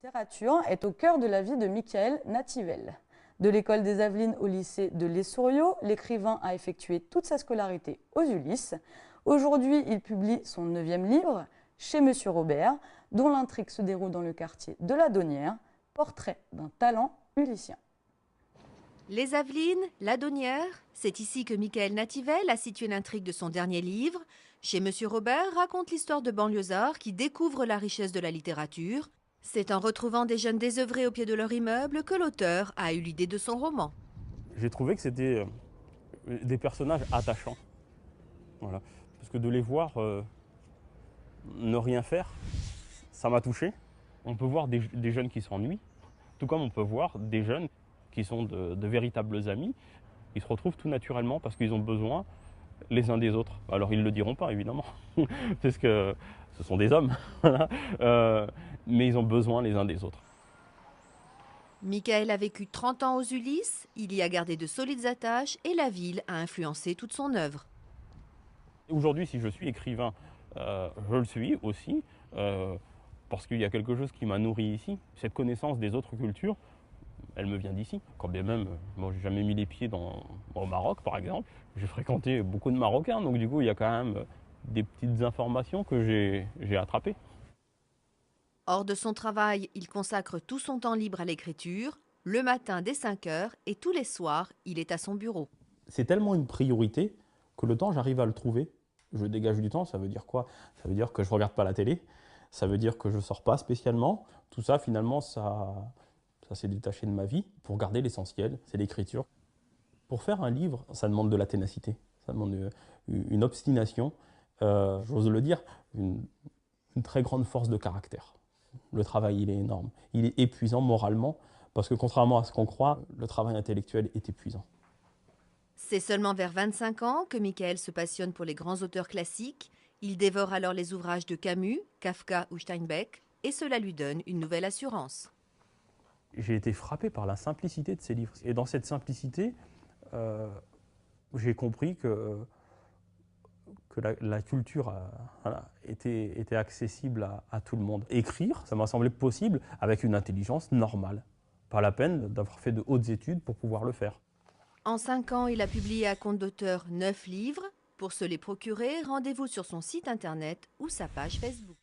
Littérature est au cœur de la vie de Michael Nativelle. De l'école des Avelines au lycée de Les-Souriaux, l'écrivain a effectué toute sa scolarité aux Ulysses. Aujourd'hui, il publie son 9e livre, Chez Monsieur Robert, dont l'intrigue se déroule dans le quartier de la Donnière, portrait d'un talent ulyssien. Les Avelines, la Donnière, c'est ici que Michael Nativelle a situé l'intrigue de son dernier livre. Chez Monsieur Robert raconte l'histoire de banlieusards qui découvrent la richesse de la littérature. C'est en retrouvant des jeunes désœuvrés au pied de leur immeuble que l'auteur a eu l'idée de son roman. J'ai trouvé que c'était des personnages attachants. Voilà. Parce que de les voir ne rien faire, ça m'a touché. On peut voir des jeunes qui s'ennuient, tout comme on peut voir des jeunes qui sont de véritables amis. Ils se retrouvent tout naturellement parce qu'ils ont besoin les uns des autres. Alors ils ne le diront pas évidemment, parce que ce sont des hommes, mais ils ont besoin les uns des autres. Michael a vécu 30 ans aux Ulysses, il y a gardé de solides attaches et la ville a influencé toute son œuvre. Aujourd'hui, si je suis écrivain, je le suis aussi, parce qu'il y a quelque chose qui m'a nourri ici. Cette connaissance des autres cultures, elle me vient d'ici. Quand bien même, moi, j'ai jamais mis les pieds au Maroc, par exemple. J'ai fréquenté beaucoup de Marocains, donc du coup, il y a quand même des petites informations que j'ai attrapées. Hors de son travail, il consacre tout son temps libre à l'écriture, le matin dès 5 heures et tous les soirs, il est à son bureau. C'est tellement une priorité que le temps, j'arrive à le trouver. Je dégage du temps, ça veut dire quoi? Ça veut dire que je ne regarde pas la télé, ça veut dire que je ne sors pas spécialement. Tout ça, finalement, ça s'est détaché de ma vie pour garder l'essentiel, c'est l'écriture. Pour faire un livre, ça demande de la ténacité, ça demande une obstination, j'ose le dire, une très grande force de caractère. Le travail, il est énorme. Il est épuisant moralement, parce que contrairement à ce qu'on croit, le travail intellectuel est épuisant. C'est seulement vers 25 ans que Michael se passionne pour les grands auteurs classiques. Il dévore alors les ouvrages de Camus, Kafka ou Steinbeck, et cela lui donne une nouvelle assurance. J'ai été frappé par la simplicité de ces livres. Et dans cette simplicité, j'ai compris que la culture était accessible à tout le monde. Écrire, ça m'a semblé possible avec une intelligence normale. Pas la peine d'avoir fait de hautes études pour pouvoir le faire. En 5 ans, il a publié à compte d'auteur 9 livres. Pour se les procurer, rendez-vous sur son site internet ou sa page Facebook.